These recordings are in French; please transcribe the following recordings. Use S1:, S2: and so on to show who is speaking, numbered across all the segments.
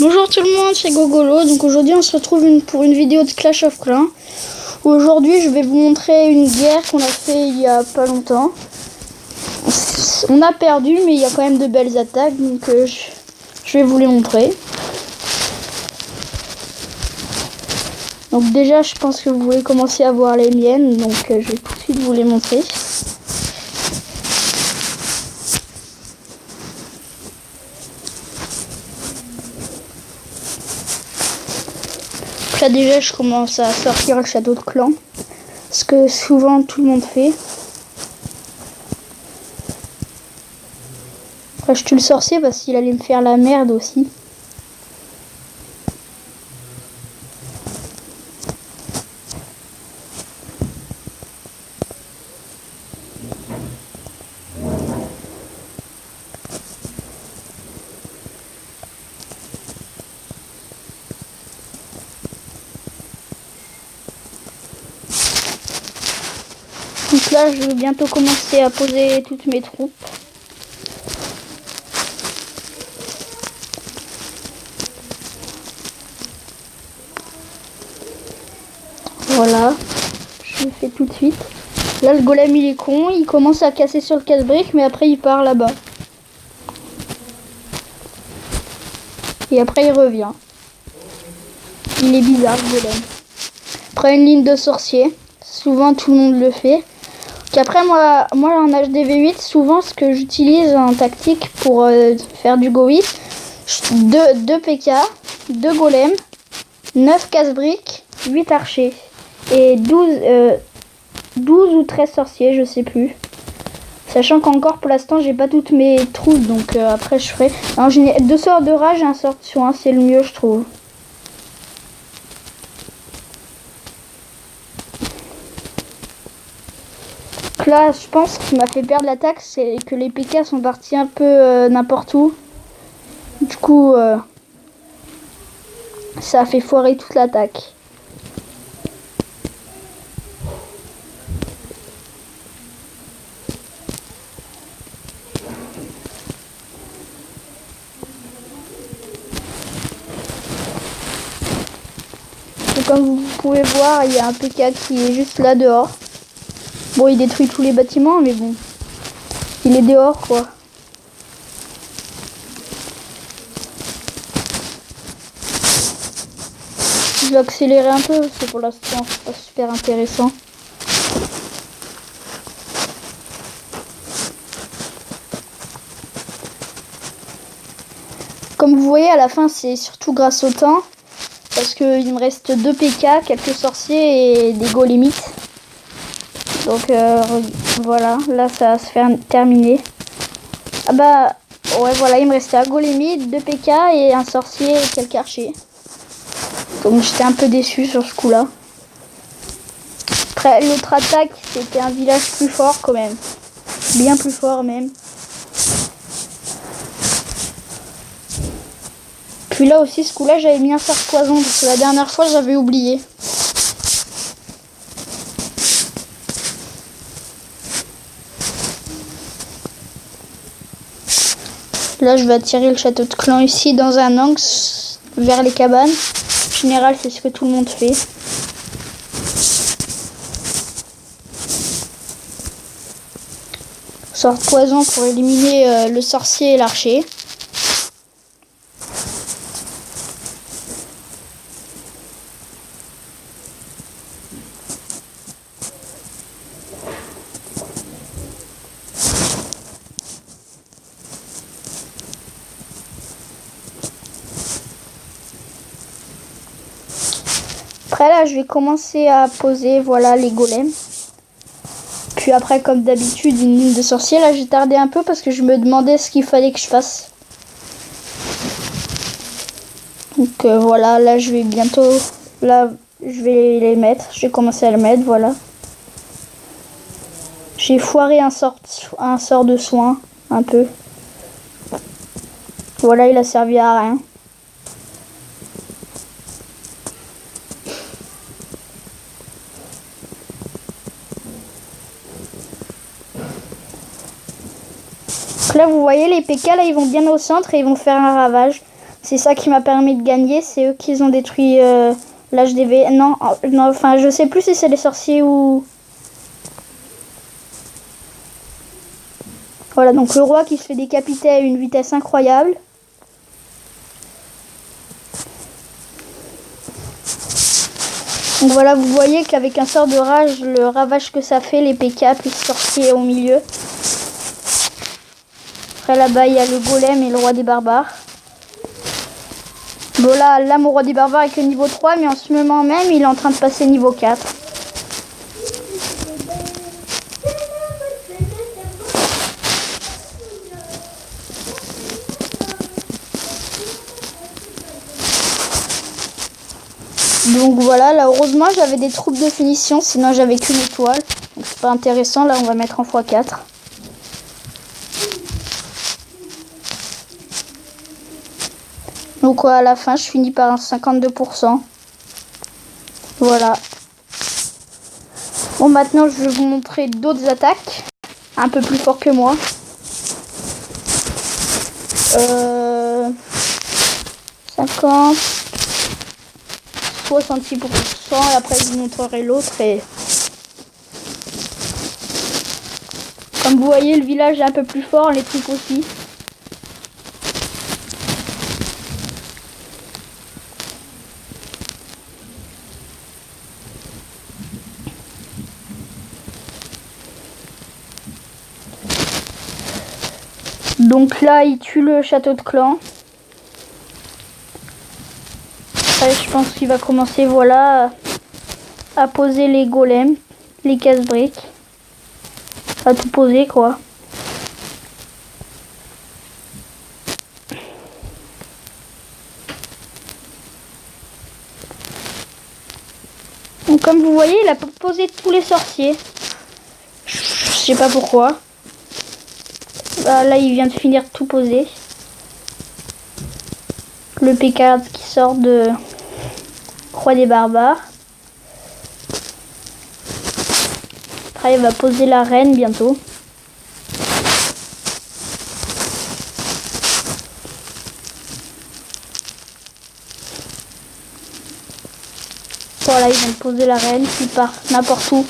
S1: Bonjour tout le monde, c'est Gogolo. Donc aujourd'hui on se retrouve pour une vidéo de Clash of Clans. Aujourd'hui je vais vous montrer une guerre qu'on a fait il y a pas longtemps. On a perdu mais il y a quand même de belles attaques, donc je vais vous les montrer. Donc déjà je pense que vous voulez commencer à voir les miennes, donc je vais tout de suite vous les montrer. Là déjà je commence à sortir le château de clan, ce que souvent tout le monde fait. Après je tue le sorcier parce qu'il allait me faire la merde aussi. Donc là, je vais bientôt commencer à poser toutes mes troupes. Voilà, je le fais tout de suite. Là, le golem, il est con. Il commence à casser sur le casse-brique, mais après, il part là-bas. Et après, il revient. Il est bizarre, le golem. Après, une ligne de sorcier. Souvent, tout le monde le fait. Après moi en HDV8, souvent ce que j'utilise en tactique pour faire du Go 8, 2 PK, 2 golems, 9 casse-briques, 8 archers et 12 ou 13 sorciers, je sais plus. Sachant qu'encore pour l'instant j'ai pas toutes mes troupes, donc après je ferai. Alors j'ai 2 sorts de rage et un sort de soin, c'est le mieux je trouve. Là, je pense ce qui m'a fait perdre l'attaque, c'est que les PK sont partis un peu n'importe où. Du coup, ça a fait foirer toute l'attaque. Et comme vous pouvez voir, il y a un PK qui est juste là dehors. Bon, il détruit tous les bâtiments, mais bon, il est dehors, quoi. Je vais accélérer un peu, parce que pour l'instant, c'est pas super intéressant. Comme vous voyez, à la fin, c'est surtout grâce au temps, parce qu'il me reste 2 PK, quelques sorciers et des golémites. Donc voilà, là ça va se faire terminer. Ah bah ouais, voilà, il me restait un golémite, 2 PK et un sorcier et quelques archers. Donc j'étais un peu déçu sur ce coup là. Après l'autre attaque, c'était un village plus fort quand même, bien plus fort même. Puis là aussi ce coup là j'avais mis un sort poison parce que la dernière fois j'avais oublié. Là, je vais attirer le château de clan ici dans un angle vers les cabanes. En général, c'est ce que tout le monde fait. Sort de poison pour éliminer le sorcier et l'archer. Après là, je vais commencer à poser voilà les golems. Puis après, comme d'habitude, une ligne de sorcier. Là, j'ai tardé un peu parce que je me demandais ce qu'il fallait que je fasse. Donc voilà, là je vais bientôt, là je vais les mettre. Je vais commencer à le mettre, voilà. J'ai foiré un sort de soin, un peu. Voilà, il a servi à rien. Donc là, vous voyez, les PK, là, ils vont bien au centre et ils vont faire un ravage. C'est ça qui m'a permis de gagner. C'est eux qui ont détruit l'HDV. Non, non, enfin, je sais plus si c'est les sorciers ou... Voilà, donc le roi qui se fait décapiter à une vitesse incroyable. Donc voilà, vous voyez qu'avec un sort de rage, le ravage que ça fait, les PK, puis le sorcier au milieu. Après là-bas, il y a le golem et le roi des barbares. Bon là mon roi des barbares est que niveau 3, mais en ce moment même, il est en train de passer niveau 4. Donc voilà, là heureusement j'avais des troupes de finition, sinon j'avais qu'une étoile. Donc c'est pas intéressant, là on va mettre en x4. Donc à la fin je finis par un 52%. Voilà. Bon, maintenant je vais vous montrer d'autres attaques un peu plus forts que moi. 50, 66%, et après je vous montrerai l'autre. Et comme vous voyez, le village est un peu plus fort, les trucs aussi. Donc là, il tue le château de clan. Après, je pense qu'il va commencer, voilà, à poser les golems, les casse-briques. À tout poser, quoi. Donc comme vous voyez, il a posé tous les sorciers. Je sais pas pourquoi. Là, il vient de finir de tout poser. Le P4 qui sort de Roi des barbares. Après, il va poser la reine bientôt. Voilà, il vient de poser la reine qui part n'importe où.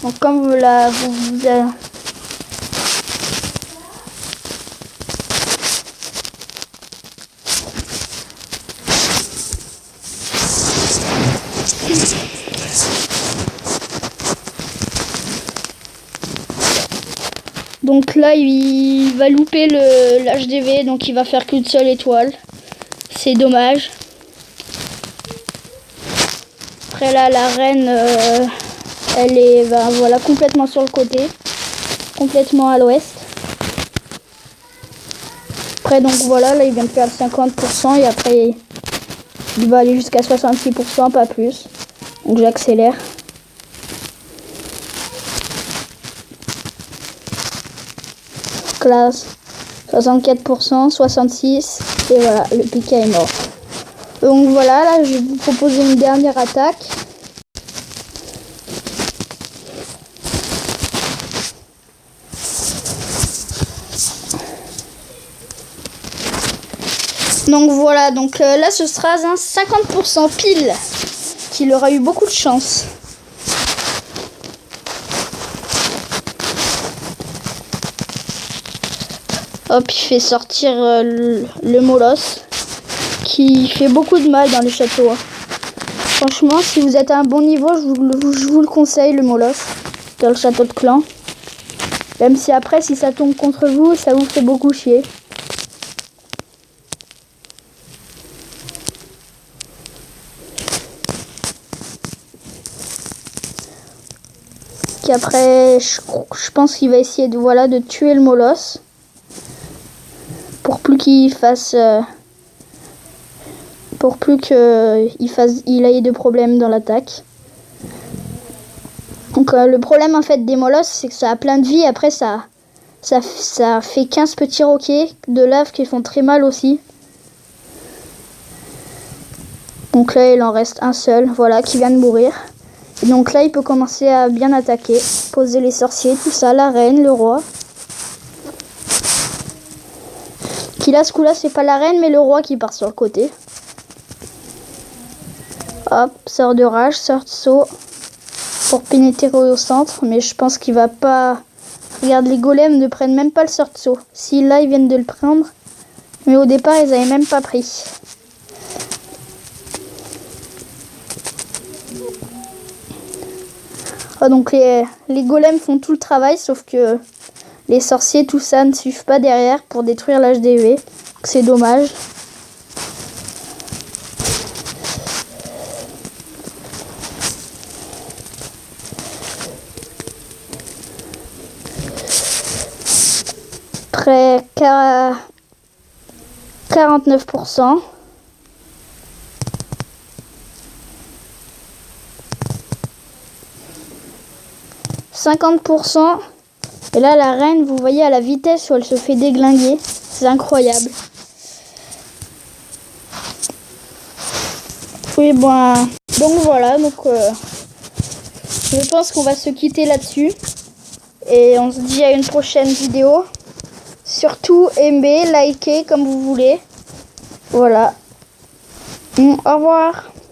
S1: Donc comme vous donc là il va louper l'HDV, donc il va faire qu'une seule étoile. C'est dommage. Après là la reine elle est voilà, complètement sur le côté, complètement à l'ouest. Après donc voilà, là il vient de faire 50% et après il va aller jusqu'à 66%, pas plus. Donc j'accélère. Classe 64%, 66%, et voilà, le piquet est mort. Donc voilà, là je vais vous proposer une dernière attaque. Donc voilà, donc là ce sera un 50% pile, qu'il aura eu beaucoup de chance. Hop, il fait sortir le molosse, qui fait beaucoup de mal dans les châteaux. Franchement, si vous êtes à un bon niveau, je vous le conseille, le molosse, dans le château de clan. Même si après, si ça tombe contre vous, ça vous fait beaucoup chier. Après, je pense qu'il va essayer de, voilà, de tuer le molosse pour plus qu'il fasse il ait de problèmes dans l'attaque. Donc le problème en fait des molosses, c'est que ça a plein de vie. Après ça fait 15 petits roquets de lave qui font très mal aussi. Donc là il en reste un seul, voilà, qui vient de mourir. Et donc là, il peut commencer à bien attaquer, poser les sorciers, tout ça, la reine, le roi. Qui là, ce coup-là, c'est pas la reine, mais le roi qui part sur le côté. Hop, sort de rage, sort de saut pour pénétrer au centre. Mais je pense qu'il va pas... Regarde, les golems ne prennent même pas le sort de saut. Si là, ils viennent de le prendre. Mais au départ, ils avaient même pas pris. Ah, donc les golems font tout le travail, sauf que les sorciers, tout ça, ne suivent pas derrière pour détruire l'HDV. C'est dommage. Près 49%. « 50%. Et là, la reine, vous voyez à la vitesse où elle se fait déglinguer. C'est incroyable. Oui, bon. Donc voilà. Donc, je pense qu'on va se quitter là-dessus. Et on se dit à une prochaine vidéo. Surtout, aimez, likez comme vous voulez. Voilà. Au revoir.